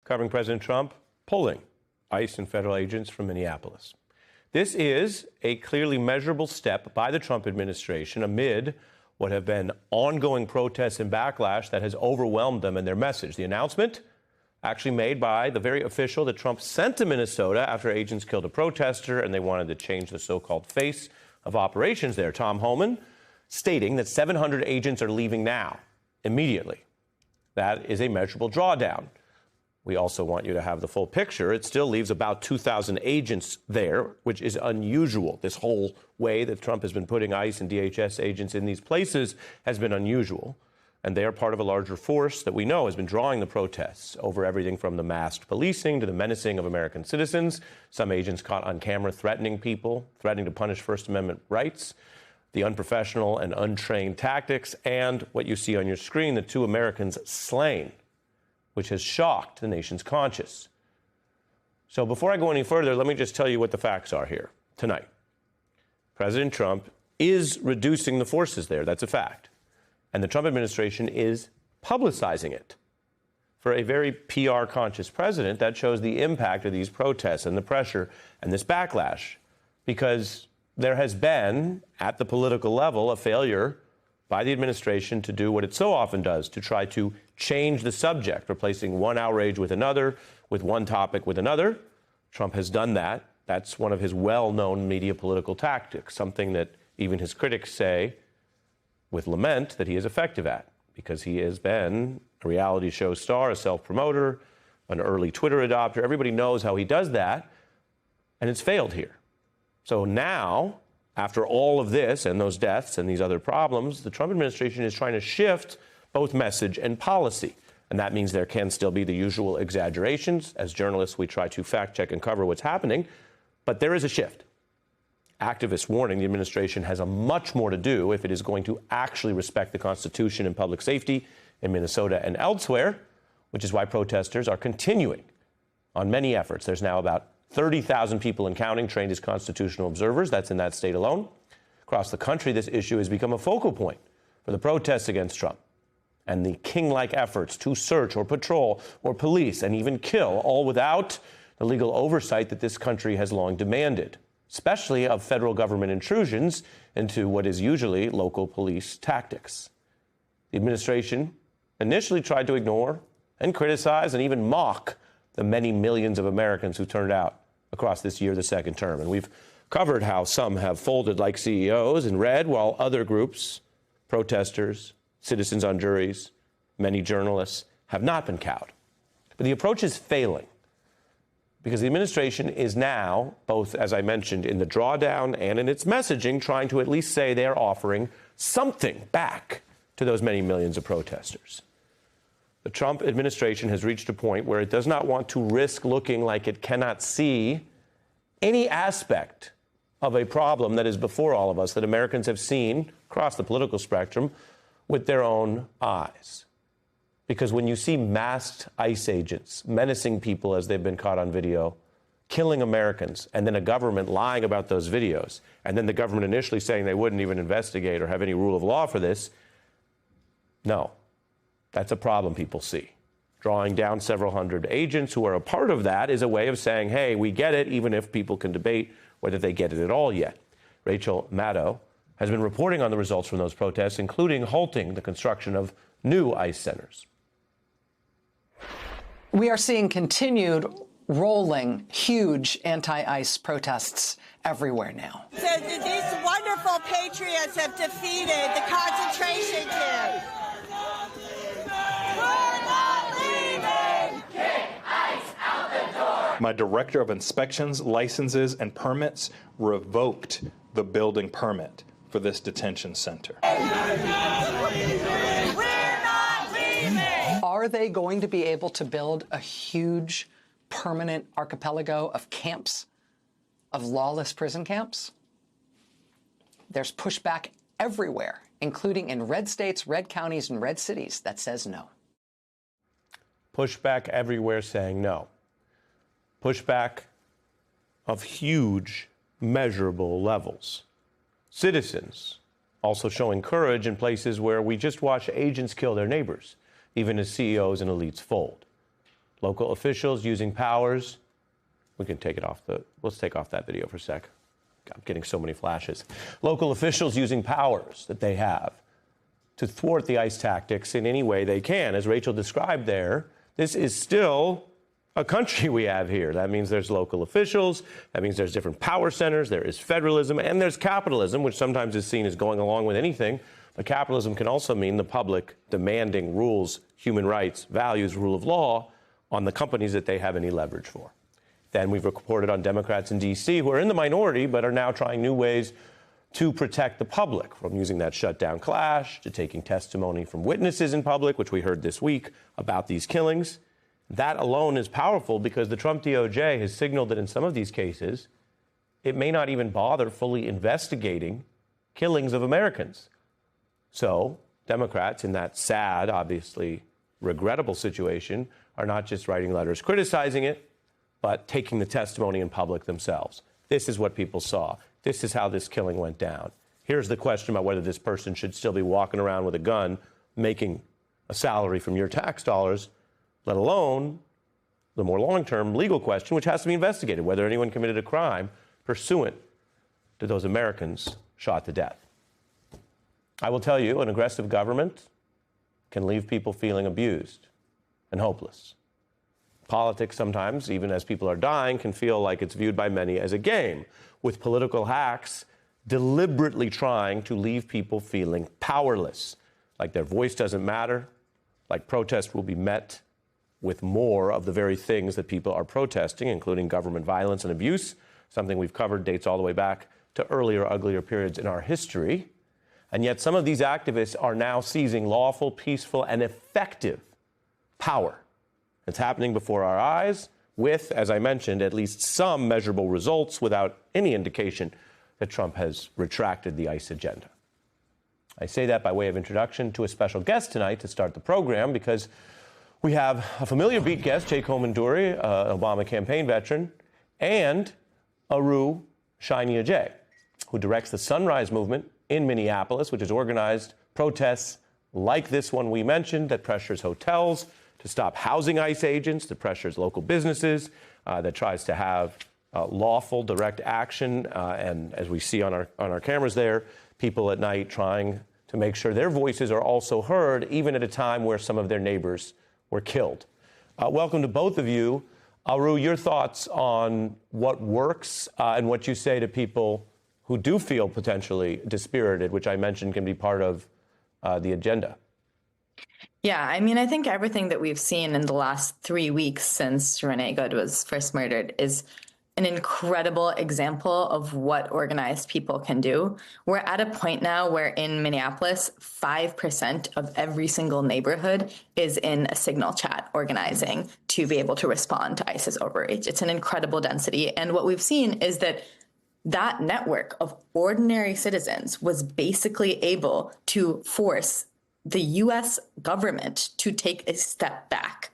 covering President Trump pulling ICE and federal agents from Minneapolis. This is a clearly measurable step by the Trump administration amid what have been ongoing protests and backlash that has overwhelmed them and their message. The announcement actually made by the very official that Trump sent to Minnesota after agents killed a protester and they wanted to change the so-called face of operations there. Tom Homan stating that 700 agents are leaving now, immediately. That is a measurable drawdown. We also want you to have the full picture. It still leaves about 2,000 agents there, which is unusual. This whole way that Trump has been putting ICE and DHS agents in these places has been unusual. And they are part of a larger force that we know has been drawing the protests over everything from the masked policing to the menacing of American citizens. Some agents caught on camera threatening people, threatening to punish First Amendment rights, the unprofessional and untrained tactics, and what you see on your screen, the 2 Americans slain, which has shocked the nation's conscience. So before I go any further, let me just tell you what the facts are here tonight. President Trump is reducing the forces there. That's a fact. And the Trump administration is publicizing it. For a very PR-conscious president, that shows the impact of these protests and the pressure and this backlash, because there has been, at the political level, a failure by the administration to do what it so often does, to try to change the subject, replacing one outrage with another, with one topic with another. Trump has done that. That's one of his well-known media political tactics, something that even his critics say with lament that he is effective at, because he has been a reality show star, a self-promoter, an early Twitter adopter. Everybody knows how he does that, and it's failed here. So now, after all of this and those deaths and these other problems, the Trump administration is trying to shift both message and policy. And that means there can still be the usual exaggerations. As journalists, we try to fact check and cover what's happening, but there is a shift. Activists warning the administration has a much more to do if it is going to actually respect the Constitution and public safety in Minnesota and elsewhere, which is why protesters are continuing on many efforts. There's now about 30,000 people and counting trained as constitutional observers. That's in that state alone. Across the country, this issue has become a focal point for the protests against Trump and the king-like efforts to search or patrol or police and even kill, all without the legal oversight that this country has long demanded, especially of federal government intrusions into what is usually local police tactics. The administration initially tried to ignore and criticize and even mock the many millions of Americans who turned out across this year, the second term. And we've covered how some have folded like CEOs and read, while other groups, protesters, citizens on juries, many journalists, have not been cowed. But the approach is failing, because the administration is now, both, as I mentioned, in the drawdown and in its messaging, trying to at least say they are offering something back to those many millions of protesters. The Trump administration has reached a point where it does not want to risk looking like it cannot see any aspect of a problem that is before all of us, that Americans have seen across the political spectrum with their own eyes. Because when you see masked ICE agents menacing people as they've been caught on video, killing Americans, and then a government lying about those videos, and then the government initially saying they wouldn't even investigate or have any rule of law for this, no. That's a problem people see. Drawing down several hundred agents who are a part of that is a way of saying, hey, we get it, even if people can debate whether they get it at all yet. Rachel Maddow has been reporting on the results from those protests, including halting the construction of new ICE centers. We are seeing continued rolling, huge anti-ICE protests everywhere now. So these wonderful patriots have defeated the concentration camp. My director of inspections, licenses, and permits revoked the building permit for this detention center. Are they going to be able to build a huge permanent archipelago of camps, of lawless prison camps? There's pushback everywhere, including in red states, red counties, and red cities, that says no. Pushback everywhere saying no. Pushback of huge, measurable levels. Citizens also showing courage in places where we just watch agents kill their neighbors, even as CEOs and elites fold. Local officials using powers. We can take it off let's take off that video for a sec. I'm getting so many flashes. Local officials using powers that they have to thwart the ICE tactics in any way they can. As Rachel described there, this is still a country we have here. That means there's local officials. That means there's different power centers. There is federalism and there's capitalism, which sometimes is seen as going along with anything. But capitalism can also mean the public demanding rules, human rights, values, rule of law on the companies that they have any leverage for. Then we've reported on Democrats in D.C. who are in the minority but are now trying new ways to protect the public, from using that shutdown clash to taking testimony from witnesses in public, which we heard this week about these killings. That alone is powerful because the Trump DOJ has signaled that in some of these cases, it may not even bother fully investigating killings of Americans. So Democrats in that sad, obviously regrettable situation are not just writing letters criticizing it, but taking the testimony in public themselves. This is what people saw. This is how this killing went down. Here's the question about whether this person should still be walking around with a gun, making a salary from your tax dollars, let alone the more long-term legal question, which has to be investigated, whether anyone committed a crime pursuant to those Americans shot to death. I will tell you, an aggressive government can leave people feeling abused and hopeless. Politics sometimes, even as people are dying, can feel like it's viewed by many as a game, with political hacks deliberately trying to leave people feeling powerless, like their voice doesn't matter, like protest will be met with more of the very things that people are protesting, including government violence and abuse, something we've covered dates all the way back to earlier, uglier periods in our history. And yet some of these activists are now seizing lawful, peaceful, and effective power. It's happening before our eyes with, as I mentioned, at least some measurable results without any indication that Trump has retracted the ICE agenda. I say that by way of introduction to a special guest tonight to start the program, because we have a familiar beat guest, Jake Homanduri, an Obama campaign veteran, and Aru Shiny-Ajay, who directs the Sunrise Movement in Minneapolis, which has organized protests like this one we mentioned that pressures hotels to stop housing ICE agents, that pressures local businesses, that tries to have lawful direct action, and as we see on our cameras there, people at night trying to make sure their voices are also heard, even at a time where some of their neighbors were killed. Welcome to both of you. Aru, your thoughts on what works and what you say to people who do feel potentially dispirited, which I mentioned can be part of the agenda. Yeah, I mean, I think everything that we've seen in the last 3 weeks since Renee Good was first murdered is an incredible example of what organized people can do. We're at a point now where in Minneapolis, 5% of every single neighborhood is in a Signal chat organizing to be able to respond to ICE's overreach. It's an incredible density. And what we've seen is that that network of ordinary citizens was basically able to force the U.S. government to take a step back.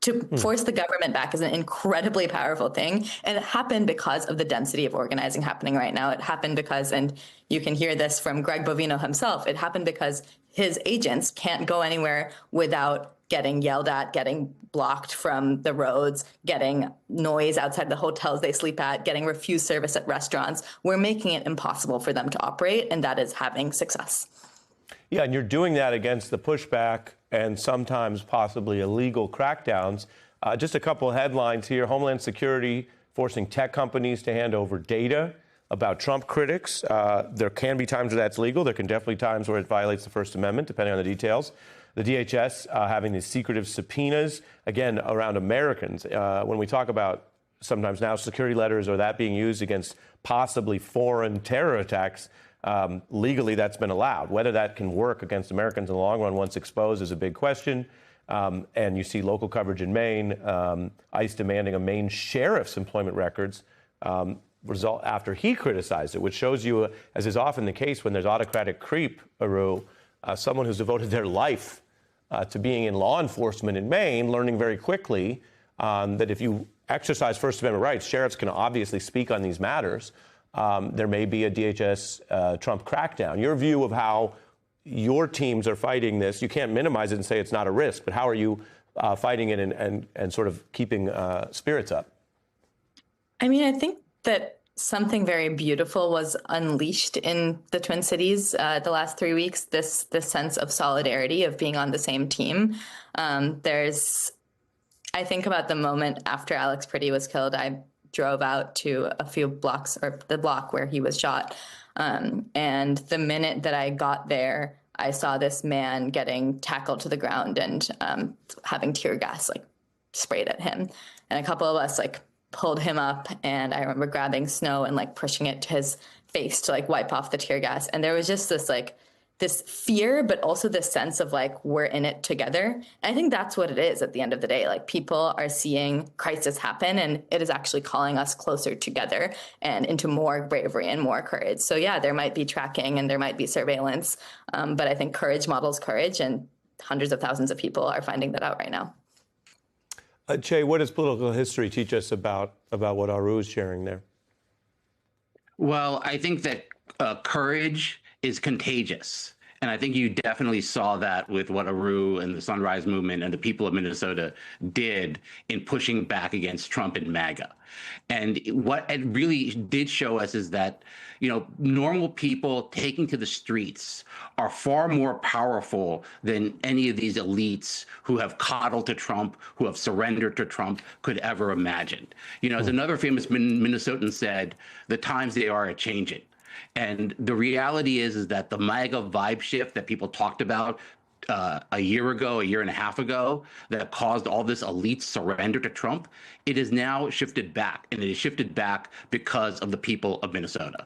To force the government back is an incredibly powerful thing. And it happened because of the density of organizing happening right now. It happened because, and you can hear this from Greg Bovino himself, it happened because his agents can't go anywhere without getting yelled at, getting blocked from the roads, getting noise outside the hotels they sleep at, getting refused service at restaurants. We're making it impossible for them to operate, and that is having success. Yeah, and you're doing that against the pushback and sometimes possibly illegal crackdowns. Just a couple of headlines here. Homeland Security forcing tech companies to hand over data about Trump critics. There can be times where that's legal. There can definitely be times where it violates the First Amendment, depending on the details. The DHS having these secretive subpoenas, again, around Americans. When we talk about sometimes now security letters or that being used against possibly foreign terror attacks, legally, that's been allowed. Whether that can work against Americans in the long run once exposed is a big question. And you see local coverage in Maine, ICE demanding a Maine sheriff's employment records result after he criticized it, which shows you, as is often the case when there's autocratic creep, Aru, someone who's devoted their life to being in law enforcement in Maine, learning very quickly that if you exercise First Amendment rights, sheriffs can obviously speak on these matters. There may be a DHS Trump crackdown. Your view of how your teams are fighting this, you can't minimize it and say it's not a risk, but how are you fighting it and sort of keeping spirits up? I mean, I think that something very beautiful was unleashed in the Twin Cities the last 3 weeks. This sense of solidarity, of being on the same team. I think about the moment after Alex Priddy was killed. I drove out to a few blocks, or the block where he was shot. And the minute that I got there, I saw this man getting tackled to the ground and having tear gas like sprayed at him. And a couple of us like pulled him up, and I remember grabbing snow and like pushing it to his face to like wipe off the tear gas. And there was just this fear, but also this sense of like, we're in it together. And I think that's what it is at the end of the day. Like, people are seeing crisis happen, and it is actually calling us closer together and into more bravery and more courage. So yeah, there might be tracking and there might be surveillance, but I think courage models courage, and hundreds of thousands of people are finding that out right now. Che, what does political history teach us about what Aru is sharing there? Well, I think that courage is contagious. And I think you definitely saw that with what Aru and the Sunrise Movement and the people of Minnesota did in pushing back against Trump and MAGA. And what it really did show us is that, you know, normal people taking to the streets are far more powerful than any of these elites who have coddled to Trump, who have surrendered to Trump, could ever imagine. You know, as another famous Minnesotan said, the times they are a-changing. And the reality is that the MAGA vibe shift that people talked about a year and a half ago, that caused all this elite surrender to Trump, it is now shifted back, and it is shifted back because of the people of Minnesota.